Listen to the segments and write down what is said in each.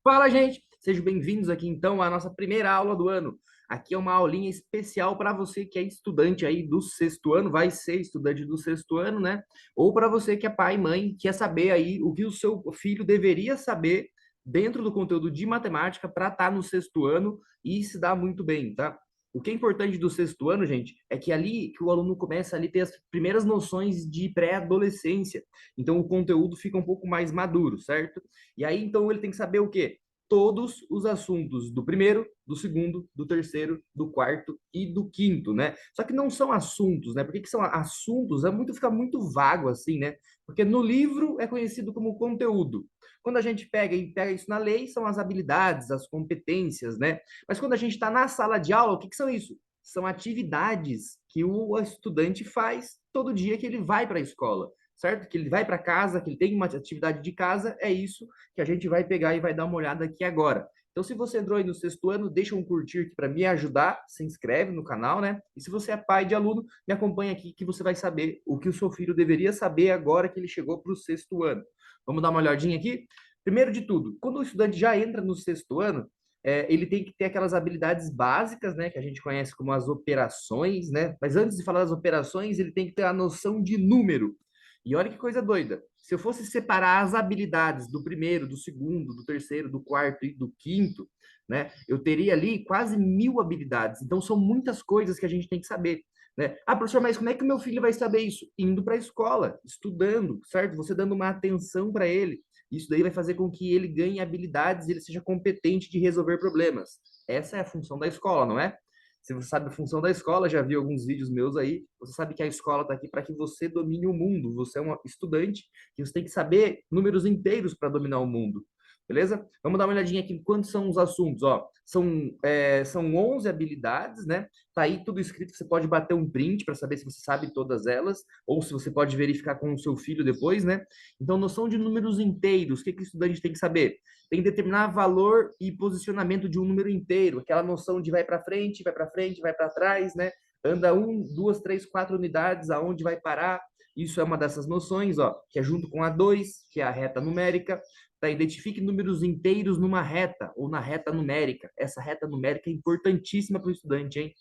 Fala, gente! Sejam bem-vindos aqui, então, à nossa primeira aula do ano. Aqui é uma aulinha especial para você que é estudante aí do sexto ano, vai ser estudante do sexto ano, né? Ou para você que é pai e mãe, quer saber aí o que o seu filho deveria saber dentro do conteúdo de matemática para estar no sexto ano e se dar muito bem, tá? O que é importante do sexto ano, gente, é que ali que o aluno começa ali a ter as primeiras noções de pré-adolescência. Então o conteúdo fica um pouco mais maduro, certo? E aí, então, ele tem que saber o quê? Todos os assuntos do primeiro, do segundo, do terceiro, do quarto e do quinto, né? Só que não são assuntos, né? Por que são assuntos? Fica muito vago assim, né? Porque no livro é conhecido como conteúdo. Quando a gente pega isso na lei, são as habilidades, as competências, né? Mas quando a gente está na sala de aula, o que são isso? São atividades que o estudante faz todo dia que ele vai para a escola, certo? Que ele vai para casa, que ele tem uma atividade de casa, é isso que a gente vai pegar e vai dar uma olhada aqui agora. Então, se você entrou aí no sexto ano, deixa um curtir aqui para me ajudar, se inscreve no canal, né? E se você é pai de aluno, me acompanha aqui que você vai saber o que o seu filho deveria saber agora que ele chegou para o sexto ano. Vamos dar uma olhadinha aqui? Primeiro de tudo, quando o estudante já entra no sexto ano, ele tem que ter aquelas habilidades básicas, né, que a gente conhece como as operações, né? Mas antes de falar das operações, ele tem que ter a noção de número. E olha que coisa doida. Se eu fosse separar as habilidades do primeiro, do segundo, do terceiro, do quarto e do quinto, né? Eu teria ali quase 1000 habilidades. Então são muitas coisas que a gente tem que saber. Né? Ah, professor, mas como é que o meu filho vai saber isso? Indo para a escola, estudando, certo? Você dando uma atenção para ele. Isso daí vai fazer com que ele ganhe habilidades e ele seja competente de resolver problemas. Essa é a função da escola, não é? Se você sabe a função da escola, já viu alguns vídeos meus aí, você sabe que a escola está aqui para que você domine o mundo. Você é um estudante e você tem que saber números inteiros para dominar o mundo. Beleza? Vamos dar uma olhadinha aqui em quantos são os assuntos. Ó, são 11 habilidades, né? Tá aí tudo escrito, você pode bater um print para saber se você sabe todas elas, ou se você pode verificar com o seu filho depois, né? Então, noção de números inteiros, o que o estudante tem que saber? Tem que determinar valor e posicionamento de um número inteiro, aquela noção de vai para frente, vai para frente, vai para trás, né? Anda um, duas, três, quatro unidades, aonde vai parar? Isso é uma dessas noções, ó, que é junto com a 2, que é a reta numérica. Tá? Identifique números inteiros numa reta ou na reta numérica. Essa reta numérica é importantíssima para o estudante, hein?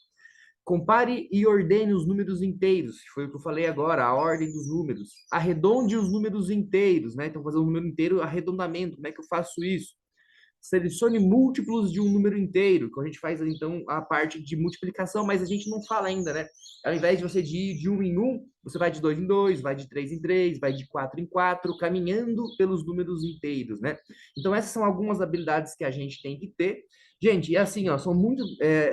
Compare e ordene os números inteiros, que foi o que eu falei agora, a ordem dos números. Arredonde os números inteiros, né? Então, fazer um número inteiro, arredondamento. Como é que eu faço isso? Selecione múltiplos de um número inteiro, que a gente faz então a parte de multiplicação, mas a gente não fala ainda, né? Ao invés de você ir de um em um, você vai de dois em dois, vai de três em três, vai de quatro em quatro, caminhando pelos números inteiros, né? Então essas são algumas habilidades que a gente tem que ter. Gente, e assim, ó,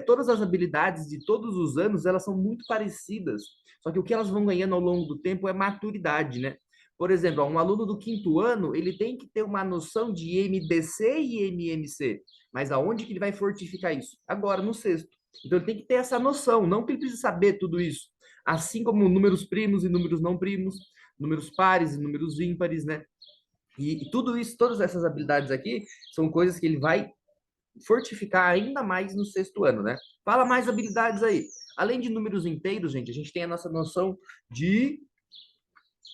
todas as habilidades de todos os anos, elas são muito parecidas, só que o que elas vão ganhando ao longo do tempo é maturidade, né? Por exemplo, um aluno do quinto ano, ele tem que ter uma noção de MDC e MMC. Mas aonde que ele vai fortificar isso? Agora, no sexto. Então, ele tem que ter essa noção, não que ele precise saber tudo isso. Assim como números primos e números não primos, números pares e números ímpares, né? E tudo isso, todas essas habilidades aqui, são coisas que ele vai fortificar ainda mais no sexto ano, né? Fala mais habilidades aí. Além de números inteiros, gente, a gente tem a nossa noção de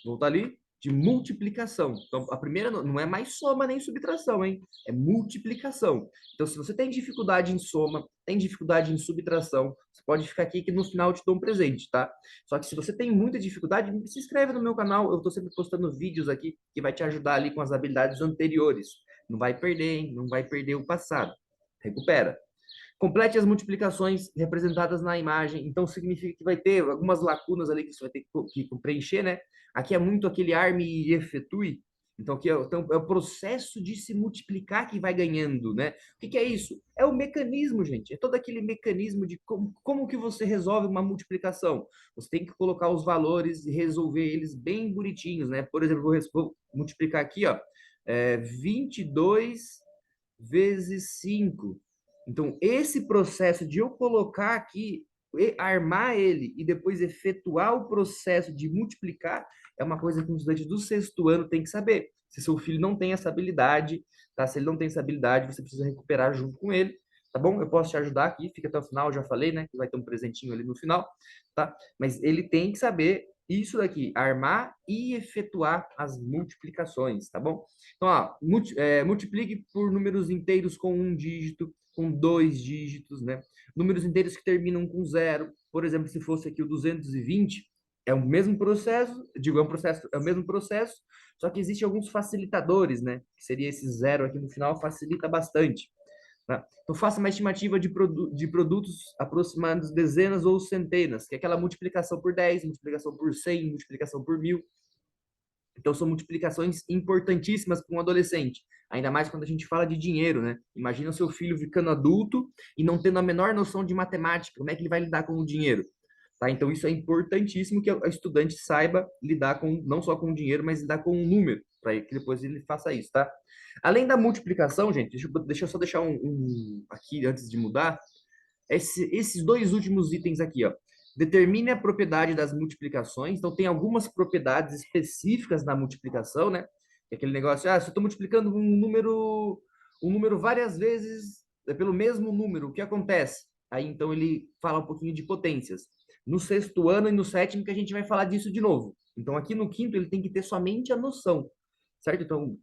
voltar ali, de multiplicação. Então, a primeira não é mais soma nem subtração, hein? É multiplicação. Então, se você tem dificuldade em soma, tem dificuldade em subtração, você pode ficar aqui que no final eu te dou um presente, tá? Só que se você tem muita dificuldade, se inscreve no meu canal, eu estou sempre postando vídeos aqui que vai te ajudar ali com as habilidades anteriores. Não vai perder, hein? Não vai perder o passado. Recupera. Complete as multiplicações representadas na imagem. Então, significa que vai ter algumas lacunas ali que você vai ter que preencher, né? Aqui é muito aquele arme e efetue. Então, aqui então, é o processo de se multiplicar que vai ganhando, né? O que é isso? É o mecanismo, gente. É todo aquele mecanismo de como que você resolve uma multiplicação. Você tem que colocar os valores e resolver eles bem bonitinhos, né? Por exemplo, vou multiplicar aqui, ó, 22 vezes 5. Então, esse processo de eu colocar aqui, armar ele e depois efetuar o processo de multiplicar é uma coisa que um estudante do sexto ano tem que saber. Se seu filho não tem essa habilidade, tá? Se ele não tem essa habilidade, você precisa recuperar junto com ele, tá bom? Eu posso te ajudar aqui, fica até o final, já falei, né? Que vai ter um presentinho ali no final, tá? Mas ele tem que saber Isso daqui, armar e efetuar as multiplicações, tá bom? Então, ó, multiplique por números inteiros com um dígito, com dois dígitos, né? Números inteiros que terminam com zero. Por exemplo, se fosse aqui o 220, é o mesmo processo, digo, é o mesmo processo, só que existem alguns facilitadores, né? Que seria esse zero aqui no final, facilita bastante. Tá? Então, faça uma estimativa de produtos aproximados dezenas ou centenas, que é aquela multiplicação por 10, multiplicação por 100, multiplicação por 1000. Então, são multiplicações importantíssimas para um adolescente, ainda mais quando a gente fala de dinheiro, né? Imagina o seu filho ficando adulto e não tendo a menor noção de matemática, como é que ele vai lidar com o dinheiro? Tá? Então, isso é importantíssimo que a estudante saiba lidar com, não só com o dinheiro, mas lidar com o número, para que depois ele faça isso, tá? Além da multiplicação, gente, deixa eu só deixar aqui antes de mudar, esses dois últimos itens aqui, ó. Determine a propriedade das multiplicações. Então, tem algumas propriedades específicas na multiplicação, né? É aquele negócio, se eu estou multiplicando um número várias vezes pelo mesmo número, o que acontece? Aí, então, ele fala um pouquinho de potências. No sexto ano e no sétimo que a gente vai falar disso de novo. Então, aqui no quinto, ele tem que ter somente a noção, certo? Então,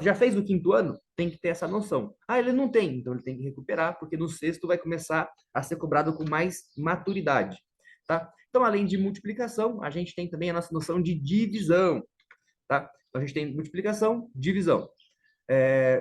já fez o quinto ano? Tem que ter essa noção. Ah, ele não tem, então ele tem que recuperar, porque no sexto vai começar a ser cobrado com mais maturidade, tá? Então, além de multiplicação, a gente tem também a nossa noção de divisão, tá? Então, a gente tem multiplicação, divisão.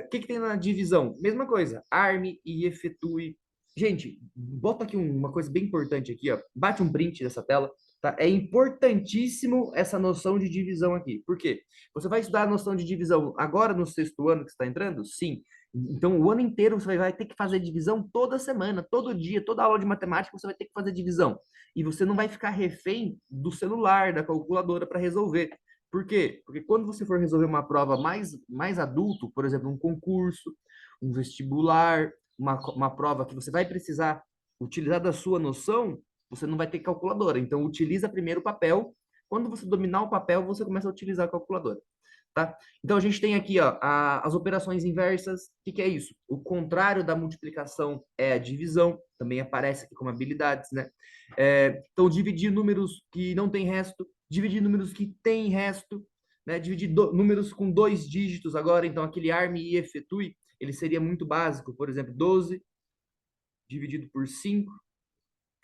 O que tem na divisão? Mesma coisa, arme e efetue. Gente, bota aqui uma coisa bem importante aqui, ó. Bate um print dessa tela, tá? É importantíssimo essa noção de divisão aqui. Por quê? Você vai estudar a noção de divisão agora no sexto ano que está entrando? Sim. Então, o ano inteiro você vai ter que fazer divisão toda semana, todo dia, toda aula de matemática você vai ter que fazer divisão. E você não vai ficar refém do celular, da calculadora para resolver. Por quê? Porque quando você for resolver uma prova mais adulto, por exemplo, um concurso, um vestibular, uma prova que você vai precisar utilizar da sua noção, você não vai ter calculadora. Então, utiliza primeiro o papel. Quando você dominar o papel, você começa a utilizar a calculadora. Tá? Então, a gente tem aqui ó, as operações inversas. O que é isso? O contrário da multiplicação é a divisão. Também aparece aqui como habilidades, né? Então, dividir números que não tem resto, dividir números que têm resto, né? Dividir números com dois dígitos agora. Então, aquele arme e efetue, ele seria muito básico. Por exemplo, 12 dividido por 5,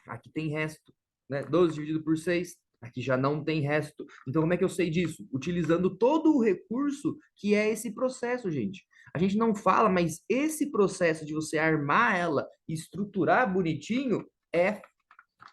aqui tem resto. Né? 12 dividido por 6, aqui já não tem resto. Então, como é que eu sei disso? Utilizando todo o recurso que é esse processo, gente. A gente não fala, mas esse processo de você armar ela e estruturar bonitinho é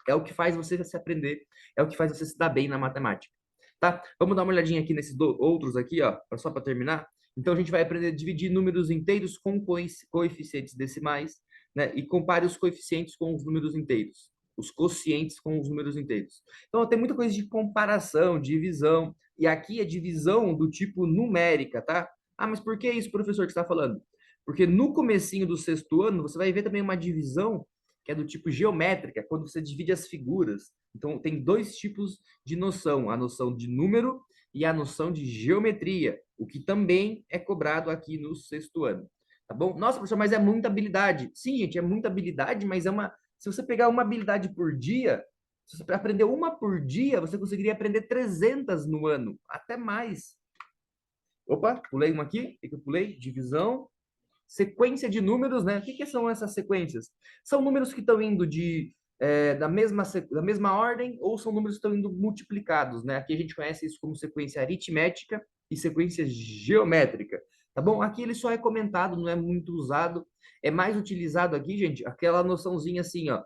o que faz você se aprender, é o que faz você se dar bem na matemática. Tá? Vamos dar uma olhadinha aqui nesses outros aqui, ó, só para terminar. Então, a gente vai aprender a dividir números inteiros com coeficientes decimais, né? E compare os coeficientes com os números inteiros, os quocientes com os números inteiros. Então, tem muita coisa de comparação, divisão, e aqui é divisão do tipo numérica, tá? Ah, mas por que isso, professor, que você está falando? Porque no comecinho do sexto ano, você vai ver também uma divisão que é do tipo geométrica, quando você divide as figuras. Então, tem dois tipos de noção, a noção de número e a noção de geometria, o que também é cobrado aqui no sexto ano. Tá bom? Nossa, professor, mas é muita habilidade. Sim, gente, é muita habilidade, mas é uma. Se você pegar uma habilidade por dia, se você aprender uma por dia, você conseguiria aprender 300 no ano, até mais. Opa, pulei uma aqui, o que eu pulei? Divisão, sequência de números, né? O que são essas sequências? São números que estão indo da mesma ordem ou são números que estão indo multiplicados, né? Aqui a gente conhece isso como sequência aritmética e sequência geométrica, tá bom? Aqui ele só é comentado, não é muito usado. É mais utilizado aqui, gente, aquela noçãozinha assim, ó.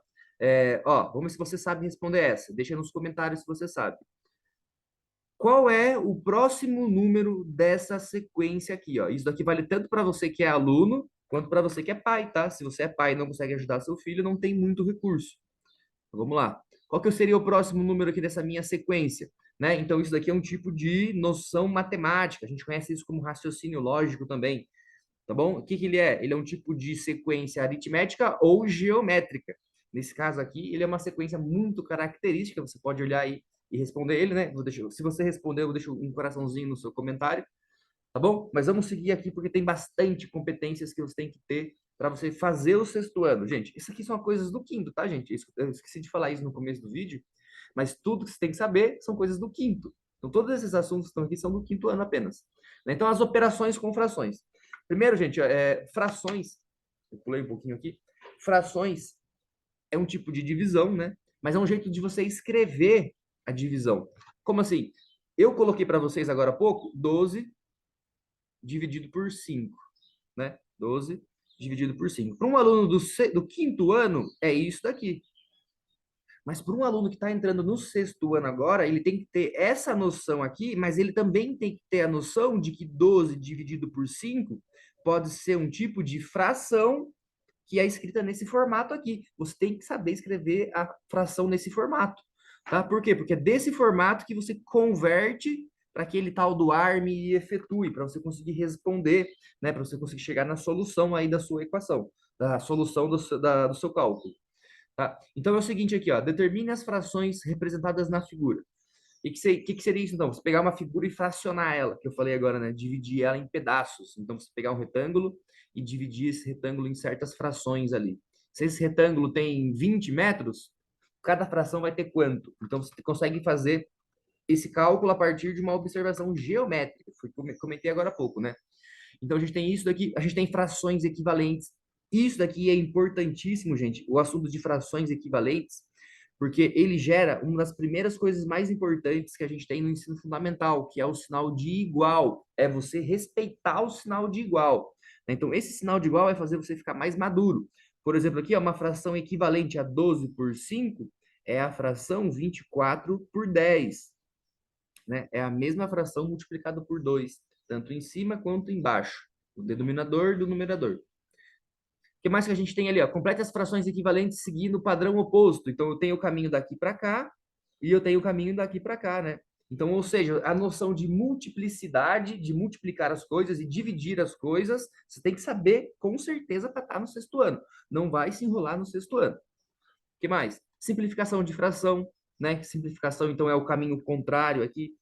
Vamos ver se você sabe responder essa. Deixa nos comentários se você sabe. Qual é o próximo número dessa sequência aqui, ó? Isso daqui vale tanto para você que é aluno, quanto para você que é pai, tá? Se você é pai e não consegue ajudar seu filho, não tem muito recurso. Então, vamos lá. Qual que seria o próximo número aqui dessa minha sequência? Né? Então, isso daqui é um tipo de noção matemática. A gente conhece isso como raciocínio lógico também, tá bom? O que que ele é? Ele é um tipo de sequência aritmética ou geométrica. Nesse caso aqui, ele é uma sequência muito característica. Você pode olhar aí e responder ele, né? Se você responder, eu deixo um coraçãozinho no seu comentário, tá bom? Mas vamos seguir aqui porque tem bastante competências que você tem que ter para você fazer o sexto ano. Gente, isso aqui são coisas do quinto, tá, gente? Eu esqueci de falar isso no começo do vídeo, Mas tudo que você tem que saber são coisas do quinto. Então, todos esses assuntos que estão aqui são do quinto ano apenas. Né? Então, as operações com frações. Primeiro, gente, frações. Eu pulei um pouquinho aqui. Frações é um tipo de divisão, né? Mas é um jeito de você escrever a divisão. Como assim? Eu coloquei para vocês agora há pouco 12 dividido por 5, né? 12 dividido por 5. Para um aluno do quinto ano, é isso daqui. Mas para um aluno que está entrando no sexto ano agora, ele tem que ter essa noção aqui, mas ele também tem que ter a noção de que 12 dividido por 5 pode ser um tipo de fração que é escrita nesse formato aqui. Você tem que saber escrever a fração nesse formato. Tá? Por quê? Porque é desse formato que você converte para aquele tal do arme e efetue, para você conseguir responder, né? Para você conseguir chegar na solução aí da sua equação, da solução do seu cálculo. Tá? Então é o seguinte aqui, ó, determine as frações representadas na figura. E que seria isso, então? Você pegar uma figura e fracionar ela, que eu falei agora, né? Dividir ela em pedaços. Então, você pegar um retângulo e dividir esse retângulo em certas frações ali. Se esse retângulo tem 20 metros, cada fração vai ter quanto? Então, você consegue fazer esse cálculo a partir de uma observação geométrica. Foi o que eu comentei agora há pouco, né? Então, a gente tem isso daqui, a gente tem frações equivalentes. Isso daqui é importantíssimo, gente, o assunto de frações equivalentes, porque ele gera uma das primeiras coisas mais importantes que a gente tem no ensino fundamental, que é o sinal de igual. É você respeitar o sinal de igual. Então, esse sinal de igual vai fazer você ficar mais maduro. Por exemplo, aqui, ó, uma fração equivalente a 12 por 5 é a fração 24 por 10, né? É a mesma fração multiplicada por 2, tanto em cima quanto embaixo, o denominador do numerador. O que mais que a gente tem ali? Ó? Complete as frações equivalentes seguindo o padrão oposto. Então, eu tenho o caminho daqui para cá e eu tenho o caminho daqui para cá, né? Então, ou seja, a noção de multiplicidade, de multiplicar as coisas e dividir as coisas, você tem que saber com certeza para estar no sexto ano. Não vai se enrolar no sexto ano. O que mais? Simplificação de fração, né? Simplificação, então, é o caminho contrário aqui.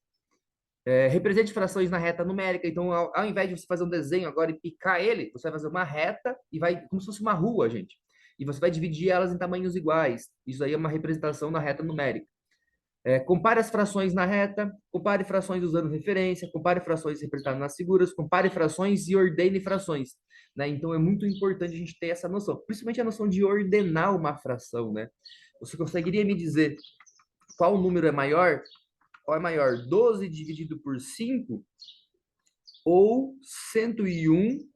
Represente frações na reta numérica. Então, ao invés de você fazer um desenho agora e picar ele, você vai fazer uma reta e vai, como se fosse uma rua, gente. E você vai dividir elas em tamanhos iguais. Isso aí é uma representação na reta numérica. Compare as frações na reta, compare frações usando referência, compare frações representadas nas figuras, compare frações e ordene frações. Né? Então, é muito importante a gente ter essa noção, principalmente a noção de ordenar uma fração. Né? Você conseguiria me dizer qual número é maior? Qual é maior, 12 dividido por 5 ou 101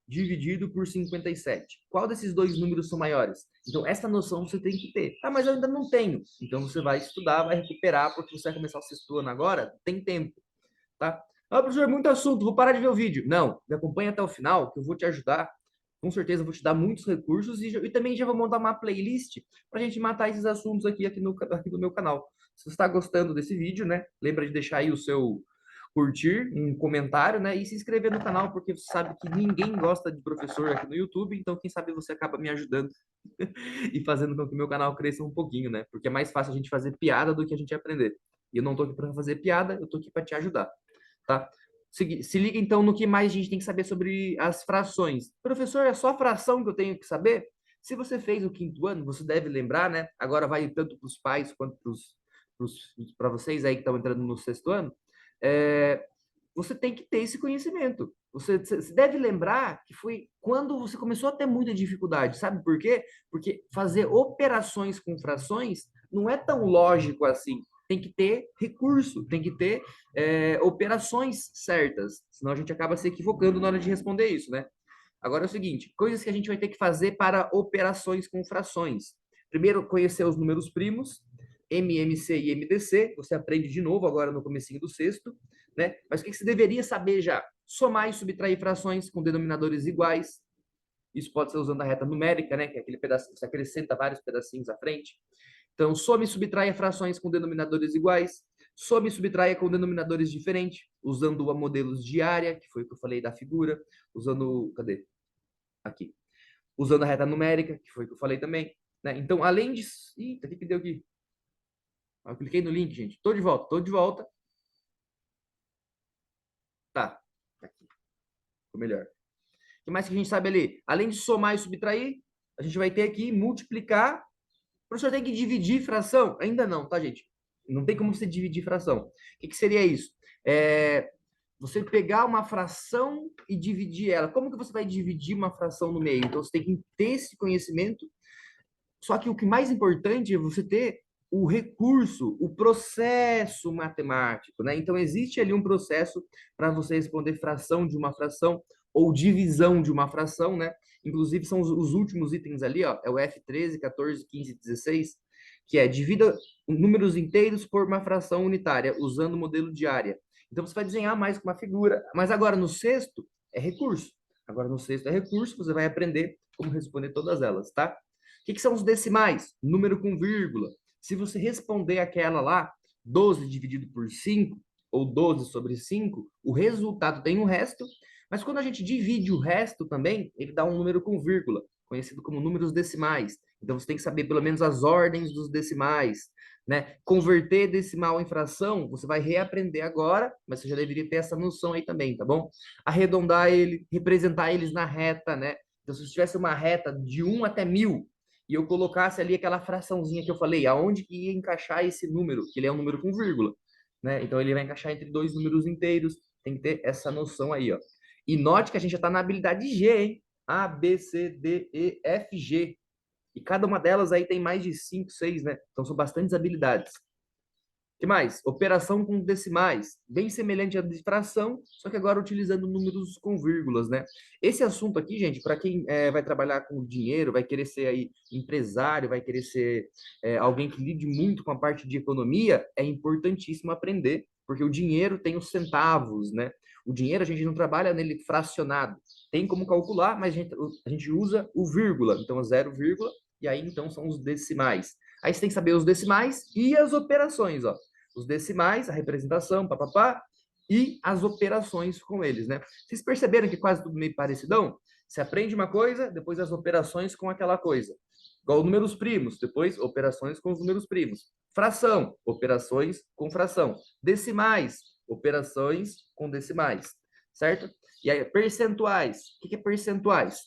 dividido por 57? Qual desses dois números são maiores? Então, essa noção você tem que ter. Ah, mas eu ainda não tenho. Então, você vai estudar, vai recuperar, porque você vai começar o sexto ano agora, tem tempo, tá? Ah, professor, muito assunto, vou parar de ver o vídeo. Não, me acompanha até o final, que eu vou te ajudar. Com certeza, eu vou te dar muitos recursos e também já vou montar uma playlist para a gente matar esses assuntos aqui no meu canal. Se você está gostando desse vídeo, né? Lembra de deixar aí o seu curtir, um comentário, né? E se inscrever no canal, porque você sabe que ninguém gosta de professor aqui no YouTube, então quem sabe você acaba me ajudando e fazendo com que o meu canal cresça um pouquinho, né? Porque é mais fácil a gente fazer piada do que a gente aprender. E eu não tô aqui para fazer piada, eu tô aqui para te ajudar, tá? Se liga então no que mais a gente tem que saber sobre as frações. Professor, é só fração que eu tenho que saber? Se você fez o quinto ano, você deve lembrar, né? Agora vai tanto para os pais quanto para vocês aí que estão entrando no sexto ano. É, você tem que ter esse conhecimento. Você deve lembrar que foi quando você começou a ter muita dificuldade. Sabe por quê? Porque fazer operações com frações não é tão lógico assim. Tem que ter recurso, tem que ter operações certas, senão a gente acaba se equivocando na hora de responder isso, né? Agora é o seguinte, coisas que a gente vai ter que fazer para operações com frações. Primeiro, conhecer os números primos, MMC e MDC, você aprende de novo agora no comecinho do sexto, né? Mas o que você deveria saber já? Somar e subtrair frações com denominadores iguais. Isso pode ser usando a reta numérica, né? Que é aquele pedacinho, você acrescenta vários pedacinhos à frente. Então, soma e subtraia frações com denominadores iguais. Soma e subtraia com denominadores diferentes, usando modelos de área, que foi o que eu falei da figura, usando, cadê? Aqui. Usando a reta numérica, que foi o que eu falei também. Né? Então, além de... Eita, o que deu aqui? Eu cliquei no link, gente. Tô de volta, tô de volta. Tá. Aqui. Ficou melhor. O que mais que a gente sabe ali? Além de somar e subtrair, a gente vai ter aqui multiplicar. O professor tem que dividir fração? Ainda não, tá, gente? Não tem como você dividir fração. O que, que seria isso? É, você pegar uma fração e dividir ela. Como que você vai dividir uma fração no meio? Então, você tem que ter esse conhecimento. Só que o que mais importante é você ter o recurso, o processo matemático, né? Então, existe ali um processo para você responder fração de uma fração ou divisão de uma fração, né? Inclusive, são os últimos itens ali, ó. É o F13, 14, 15, 16, que é divida números inteiros por uma fração unitária, usando o modelo de área. Então, você vai desenhar mais com uma figura. Mas agora, no sexto, é recurso. Agora, no sexto é recurso, você vai aprender como responder todas elas, tá? O que, que são os decimais? Número com vírgula. Se você responder aquela lá, 12 dividido por 5, ou 12 sobre 5, o resultado tem um resto, mas quando a gente divide o resto também, ele dá um número com vírgula, conhecido como números decimais. Então você tem que saber pelo menos as ordens dos decimais, né? Converter decimal em fração, você vai reaprender agora, mas você já deveria ter essa noção aí também, tá bom? Arredondar ele, representar eles na reta, né? Então, se tivesse uma reta de 1 até 1000, e eu colocasse ali aquela fraçãozinha que eu falei, aonde que ia encaixar esse número, que ele é um número com vírgula, né? Então ele vai encaixar entre dois números inteiros, tem que ter essa noção aí, ó. E note que a gente já está na habilidade G, hein? A, B, C, D, E, F, G. E cada uma delas aí tem mais de 5, 6, né? Então são bastantes habilidades. Que mais? Operação com decimais, bem semelhante à de fração, só que agora utilizando números com vírgulas, né? Esse assunto aqui, gente, para quem vai trabalhar com dinheiro, vai querer ser aí empresário, vai querer ser alguém que lide muito com a parte de economia, é importantíssimo aprender, porque o dinheiro tem os centavos, né? O dinheiro a gente não trabalha nele fracionado, tem como calcular, mas a gente usa o vírgula, então é 0, vírgula, e aí então são os decimais. Aí você tem que saber os decimais e as operações, ó, os decimais, a representação, papapá, e as operações com eles, né? Vocês perceberam que quase tudo meio parecidão? Você aprende uma coisa, depois as operações com aquela coisa. Igual números primos, depois operações com os números primos. Fração, operações com fração. Decimais, operações com decimais, certo? E aí, percentuais. O que é percentuais?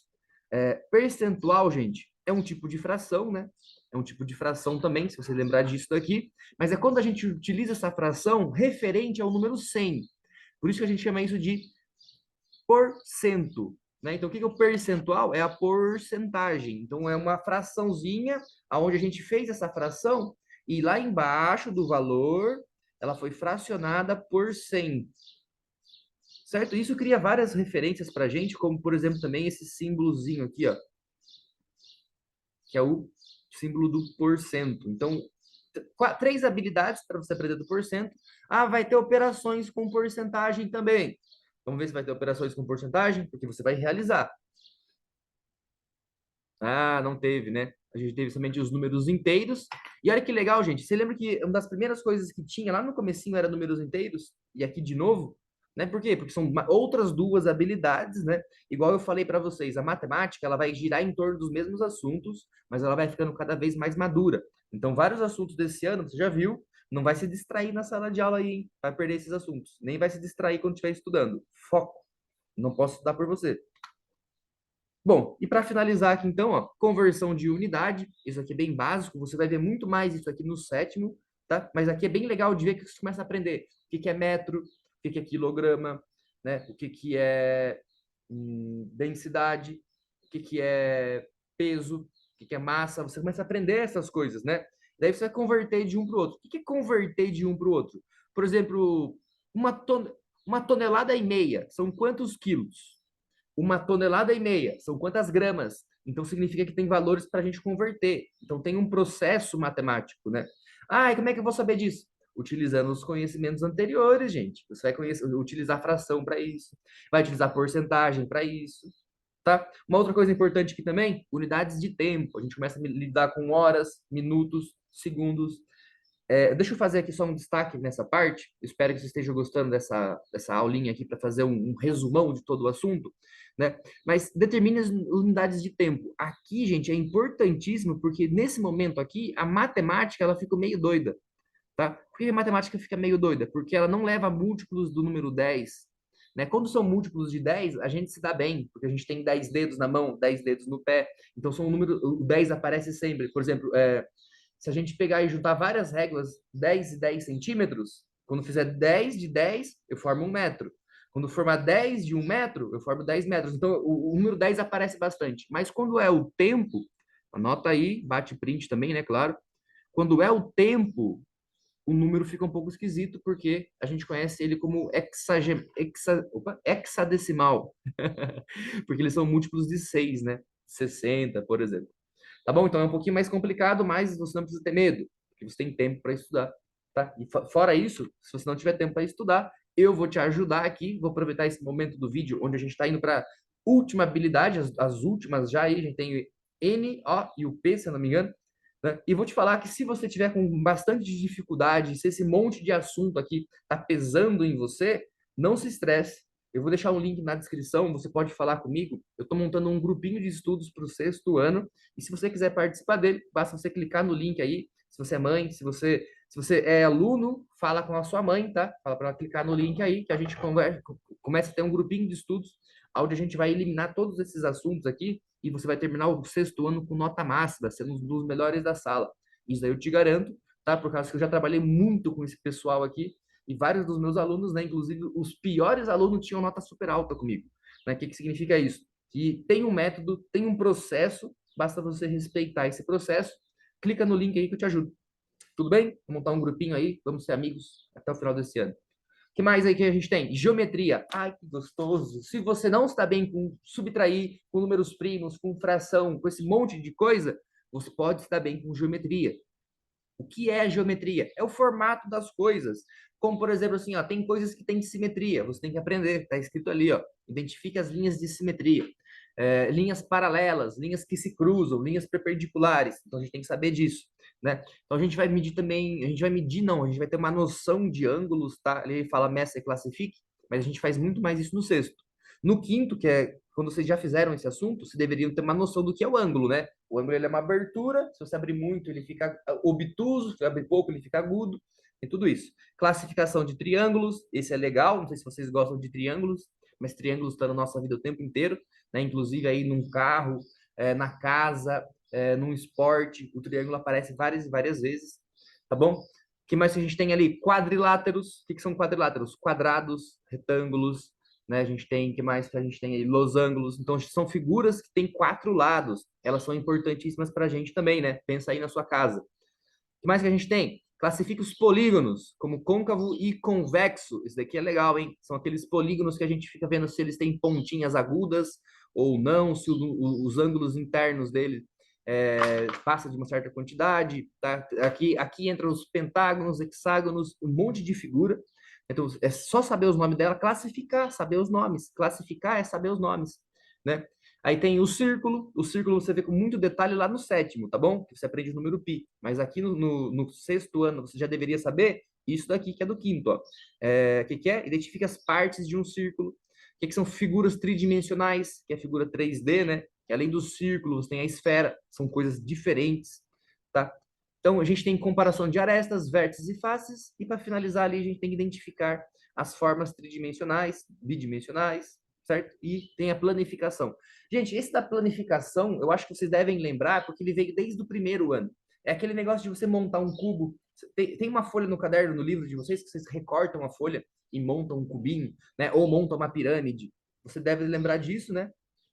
Percentual, gente, é um tipo de fração, né? É um tipo de fração também, se você lembrar disso daqui, mas é quando a gente utiliza essa fração referente ao número 100. Por isso que a gente chama isso de porcento, né? Então, o que é o percentual? É a porcentagem. Então, é uma fraçãozinha aonde a gente fez essa fração e lá embaixo do valor ela foi fracionada por 100. Certo? Isso cria várias referências para a gente, como, por exemplo, também esse símbolozinho aqui, ó, que é o símbolo do porcento. Então, três habilidades para você aprender do porcento. Ah, vai ter operações com porcentagem também. Vamos ver se vai ter operações com porcentagem, porque você vai realizar. Ah, não teve, né? A gente teve somente os números inteiros. E olha que legal, gente. Você lembra que uma das primeiras coisas que tinha lá no comecinho era números inteiros? E aqui de novo? Né? Por quê? Porque são outras duas habilidades, né? Igual eu falei para vocês, a matemática ela vai girar em torno dos mesmos assuntos, mas ela vai ficando cada vez mais madura. Então, vários assuntos desse ano, você já viu, não vai se distrair na sala de aula aí, hein? Vai perder esses assuntos. Nem vai se distrair quando estiver estudando. Foco. Não posso estudar por você. Bom, e para finalizar aqui então, ó, conversão de unidade, isso aqui é bem básico, você vai ver muito mais isso aqui no sétimo, tá? Mas aqui é bem legal de ver que você começa a aprender o que que é metro, o que que é quilograma, né? O que que é densidade, o que que é peso, o que que é massa, você começa a aprender essas coisas, né? Daí você vai converter de um para o outro. O que que é converter de um para o outro? Por exemplo, uma, ton uma tonelada e meia, são quantos quilos? 1,5 toneladas, são quantas gramas? Então significa que tem valores para a gente converter. Então tem um processo matemático, né? Ah, e como é que eu vou saber disso? Utilizando os conhecimentos anteriores, gente. Você vai utilizar fração para isso, vai utilizar porcentagem para isso, tá? Uma outra coisa importante aqui também, unidades de tempo. A gente começa a lidar com horas, minutos, segundos. Deixa eu fazer aqui só um destaque nessa parte. Espero que você esteja gostando dessa aulinha aqui para fazer um resumão de todo o assunto, né? Mas determine as unidades de tempo. Aqui, gente, é importantíssimo porque nesse momento aqui a matemática ela fica meio doida, tá? Por que a matemática fica meio doida? Porque ela não leva múltiplos do número 10, né? Quando são múltiplos de 10, a gente se dá bem, porque a gente tem 10 dedos na mão, 10 dedos no pé. Então são um número, o 10 aparece sempre. Por exemplo, se a gente pegar e juntar várias réguas, 10 e 10 centímetros, quando fizer 10 de 10, eu formo 1 metro. Quando formar 10 de 1 metro, eu formo 10 metros. Então, o número 10 aparece bastante. Mas quando é o tempo, anota aí, bate print também, né, claro. Quando é o tempo, o número fica um pouco esquisito, porque a gente conhece ele como hexadecimal. Porque eles são múltiplos de 6, né? 60, por exemplo. Tá bom? Então é um pouquinho mais complicado, mas você não precisa ter medo, porque você tem tempo para estudar, tá? E fora isso, se você não tiver tempo para estudar, eu vou te ajudar aqui, vou aproveitar esse momento do vídeo onde a gente está indo para última habilidade, as últimas já aí, a gente tem N, O e o P, se eu não me engano, né? E vou te falar que se você tiver com bastante dificuldade, se esse monte de assunto aqui tá pesando em você, não se estresse. Eu vou deixar um link na descrição, você pode falar comigo. Eu estou montando um grupinho de estudos para o 6º ano, e se você quiser participar dele, basta você clicar no link aí. Se você é mãe, se você é aluno, fala com a sua mãe, tá? Fala para ela clicar no link aí, que a gente começa a ter um grupinho de estudos, onde a gente vai eliminar todos esses assuntos aqui, e você vai terminar o 6º ano com nota máxima, sendo um dos melhores da sala. Isso daí eu te garanto, tá? Por causa que eu já trabalhei muito com esse pessoal aqui, e vários dos meus alunos, né, inclusive os piores alunos, tinham nota super alta comigo. Né? O que significa isso? Que tem um método, tem um processo, basta você respeitar esse processo. Clica no link aí que eu te ajudo. Tudo bem? Vamos montar um grupinho aí, vamos ser amigos até o final desse ano. O que mais aí que a gente tem? Geometria. Ai, que gostoso. Se você não está bem com subtrair, com números primos, com fração, com esse monte de coisa, você pode estar bem com geometria. O que é a geometria? É o formato das coisas. Como, por exemplo, assim, ó, tem coisas que têm simetria, você tem que aprender, está escrito ali, ó, identifique as linhas de simetria. Linhas paralelas, linhas que se cruzam, linhas perpendiculares. Então, a gente tem que saber disso, né? Então, a gente vai medir também, a gente vai medir, não, a gente vai ter uma noção de ângulos, tá? Ele fala meça e classifique, mas a gente faz muito mais isso no 6º. No 5º, que é quando vocês já fizeram esse assunto, vocês deveriam ter uma noção do que é o ângulo, né? O ângulo ele é uma abertura, se você abrir muito, ele fica obtuso, se você abrir pouco, ele fica agudo, e tudo isso. Classificação de triângulos, esse é legal, não sei se vocês gostam de triângulos, mas triângulos estão na nossa vida o tempo inteiro, né? Inclusive aí num carro, na casa, num esporte, o triângulo aparece várias e várias vezes, tá bom? O que mais que a gente tem ali? Quadriláteros. O que são quadriláteros? Quadrados, retângulos, né? A gente tem, que mais que a gente tem aí? Losângulos. Então, são figuras que têm 4 lados. Elas são importantíssimas para a gente também, né? Pensa aí na sua casa. O que mais que a gente tem? Classifica os polígonos como côncavo e convexo. Isso daqui é legal, hein? São aqueles polígonos que a gente fica vendo se eles têm pontinhas agudas ou não, se os ângulos internos dele passa de uma certa quantidade. Tá? Aqui entram os pentágonos, hexágonos, um monte de figura. Então, é só saber os nomes dela, classificar, saber os nomes. Classificar é saber os nomes, né? Aí tem o círculo você vê com muito detalhe lá no 7º, tá bom? Que você aprende o número pi. Mas aqui no 6º ano você já deveria saber isso daqui, que é do 5º, ó. Que é? Identifica as partes de um círculo. O que são figuras tridimensionais, que é a figura 3D, né? Que além do círculo, você tem a esfera, são coisas diferentes, tá? Então, a gente tem comparação de arestas, vértices e faces, e para finalizar ali, a gente tem que identificar as formas tridimensionais, bidimensionais, certo? E tem a planificação. Gente, esse da planificação, eu acho que vocês devem lembrar, porque ele veio desde o 1º ano. É aquele negócio de você montar um cubo. Tem uma folha no caderno, no livro de vocês, que vocês recortam a folha e montam um cubinho, né? Ou montam uma pirâmide. Você deve lembrar disso, né?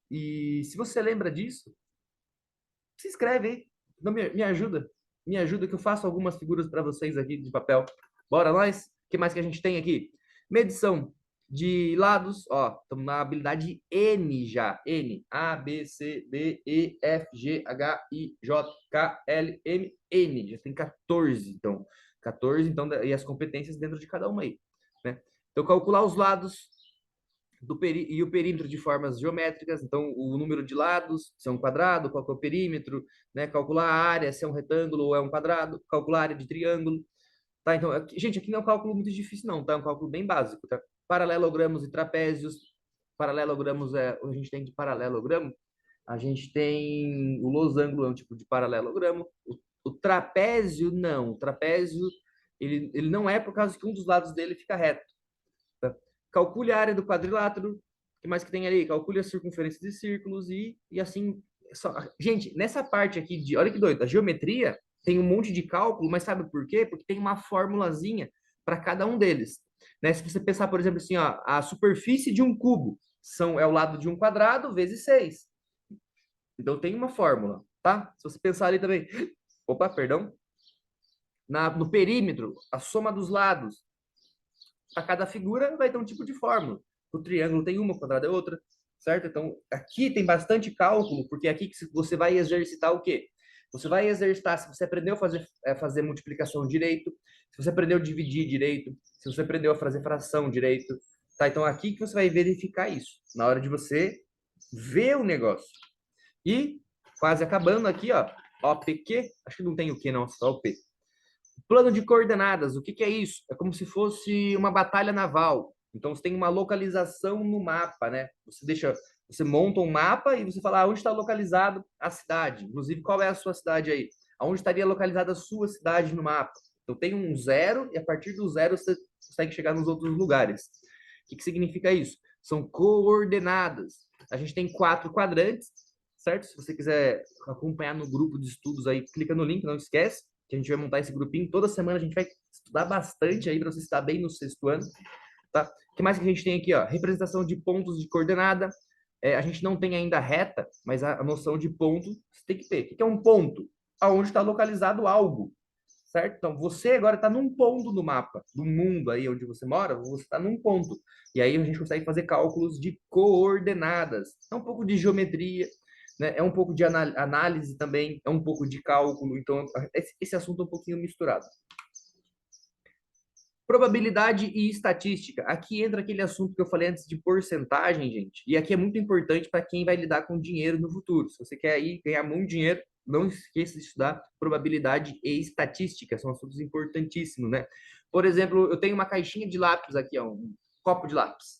E se você lembra disso, se inscreve aí. Não, me ajuda. Me ajuda que eu faço algumas figuras para vocês aqui de papel. Bora nós? O que mais que a gente tem aqui? Medição de lados, ó, estamos na habilidade N já. N, A, B, C, D, E, F, G, H, I, J, K, L, M, N. Já tem 14, então. 14, então, e as competências dentro de cada uma aí, né? Então, calcular os lados e o perímetro de formas geométricas, então o número de lados, se é um quadrado, qual que é o perímetro, né? Calcular a área, se é um retângulo ou é um quadrado, calcular a área de triângulo, tá? Então, gente, aqui não é um cálculo muito difícil não, tá? É um cálculo bem básico, tá? Paralelogramos e trapézios, paralelogramos a gente tem de paralelogramo, a gente tem o losango, é um tipo de paralelogramo, o trapézio não, o trapézio ele não é por causa que um dos lados dele fica reto. Calcule a área do quadrilátero. O que mais que tem ali? Calcule a circunferência de círculos e assim. Gente, nessa parte aqui de. Olha que doido, a geometria, tem um monte de cálculo, mas sabe por quê? Porque tem uma formulazinha para cada um deles. Né? Se você pensar, por exemplo, assim, ó, a superfície de um cubo é o lado de um quadrado vezes 6. Então tem uma fórmula, tá? Se você pensar ali também, opa, perdão, no perímetro, a soma dos lados, para cada figura vai ter um tipo de fórmula. O triângulo tem uma, o quadrado é outra, certo? Então aqui tem bastante cálculo, porque é aqui que você vai exercitar o quê? Você vai exercitar se você aprendeu a fazer multiplicação direito, se você aprendeu a dividir direito, se você aprendeu a fazer fração direito, tá? Então aqui que você vai verificar isso, na hora de você ver o negócio. E quase acabando aqui, ó, OPQ, acho que não tem o Q não, só o P. Plano de coordenadas, o que que é isso? É como se fosse uma batalha naval. Então você tem uma localização no mapa, né? Você monta um mapa e você fala onde está localizado a cidade. Inclusive, qual é a sua cidade aí? Aonde estaria localizada a sua cidade no mapa? Então tem um zero e a partir do zero você consegue chegar nos outros lugares. O que significa isso? São coordenadas. A gente tem 4 quadrantes, certo? Se você quiser acompanhar no grupo de estudos aí, clica no link, não esquece que a gente vai montar esse grupinho. Toda semana a gente vai estudar bastante aí para você estar bem no sexto ano, tá? O que mais que a gente tem aqui, ó? Representação de pontos de coordenada. A gente não tem ainda reta, mas a noção de ponto você tem que ter. O que é um ponto? Aonde está localizado algo, certo? Então, você agora está num ponto no mapa do mundo aí onde você mora, você está num ponto. E aí a gente consegue fazer cálculos de coordenadas. É um pouco de geometria, né? É um pouco de análise também, é um pouco de cálculo. Então, esse assunto é um pouquinho misturado. Probabilidade e estatística. Aqui entra aquele assunto que eu falei antes de porcentagem, gente. E aqui é muito importante para quem vai lidar com dinheiro no futuro. Se você quer ir ganhar muito dinheiro, não esqueça de estudar probabilidade e estatística. São assuntos importantíssimos, né? Por exemplo, eu tenho uma caixinha de lápis aqui, ó, um copo de lápis.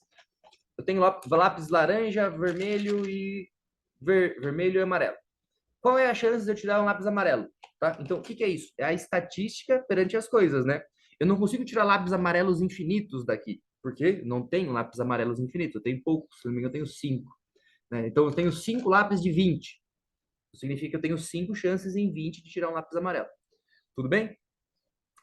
Eu tenho lápis laranja, vermelho e vermelho e amarelo. Qual é a chance de eu tirar um lápis amarelo? Tá? Então, o que que é isso? É a estatística perante as coisas, né? Eu não consigo tirar lápis amarelos infinitos daqui, porque não tenho lápis amarelos infinitos, eu tenho poucos, se não me engano, eu tenho 5. Né? Então, eu tenho 5 lápis de 20. Isso significa que eu tenho 5 chances em 20 de tirar um lápis amarelo. Tudo bem?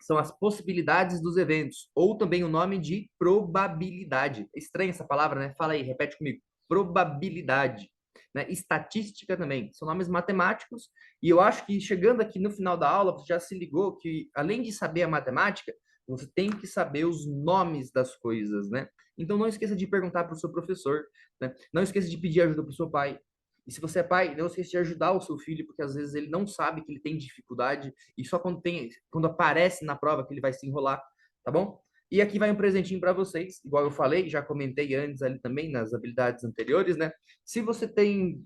São as possibilidades dos eventos, ou também o nome de probabilidade. É estranha essa palavra, né? Fala aí, repete comigo. Probabilidade. Né? Estatística também. São nomes matemáticos, e eu acho que chegando aqui no final da aula, você já se ligou que, além de saber a matemática, você tem que saber os nomes das coisas, né? Então, não esqueça de perguntar para o seu professor, né? Não esqueça de pedir ajuda para o seu pai. E se você é pai, não esqueça de ajudar o seu filho, porque às vezes ele não sabe que ele tem dificuldade, e só quando aparece na prova que ele vai se enrolar, tá bom? E aqui vai um presentinho para vocês, igual eu falei, já comentei antes ali também nas habilidades anteriores, né? Se você tem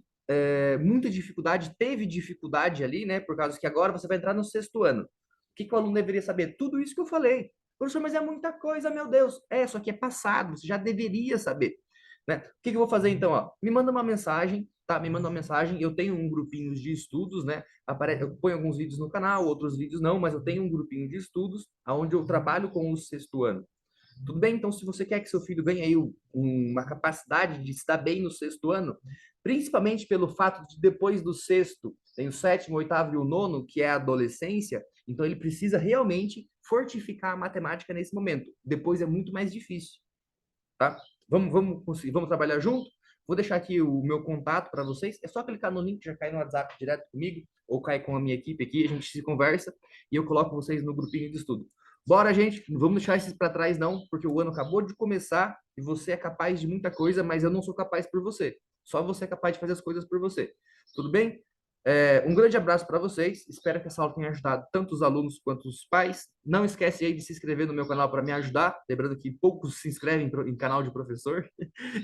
muita dificuldade, teve dificuldade ali, né? Por causa que agora você vai entrar no sexto ano. O que, que o aluno deveria saber? Tudo isso que eu falei. Professor, mas é muita coisa, meu Deus. Só que é passado, você já deveria saber. Né? O que, que eu vou fazer então? Ó? Me manda uma mensagem, tá? Me manda uma mensagem. Eu tenho um grupinho de estudos, né? Eu ponho alguns vídeos no canal, outros vídeos não, mas eu tenho um grupinho de estudos onde eu trabalho com o sexto ano. Tudo bem? Então, se você quer que seu filho ganhe aí uma capacidade de se dar bem no sexto ano, principalmente pelo fato de depois do sexto, tem o sétimo, o oitavo e o nono, que é a adolescência, então ele precisa realmente fortificar a matemática nesse momento. Depois é muito mais difícil, tá? Vamos trabalhar junto? Vou deixar aqui o meu contato para vocês. É só clicar no link, já cai no WhatsApp direto comigo, ou cai com a minha equipe aqui, a gente se conversa e eu coloco vocês no grupinho de estudo. Bora, gente, não vamos deixar esses para trás não, porque o ano acabou de começar e você é capaz de muita coisa, mas eu não sou capaz por você. Só você é capaz de fazer as coisas por você. Tudo bem? Um grande abraço para vocês. Espero que essa aula tenha ajudado tanto os alunos quanto os pais. Não esquece aí de se inscrever no meu canal para me ajudar. Lembrando que poucos se inscrevem em canal de professor,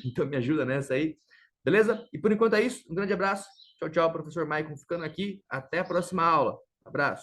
então me ajuda nessa aí. Beleza? E por enquanto é isso. Um grande abraço. Tchau, tchau, professor Maicon ficando aqui. Até a próxima aula. Abraço.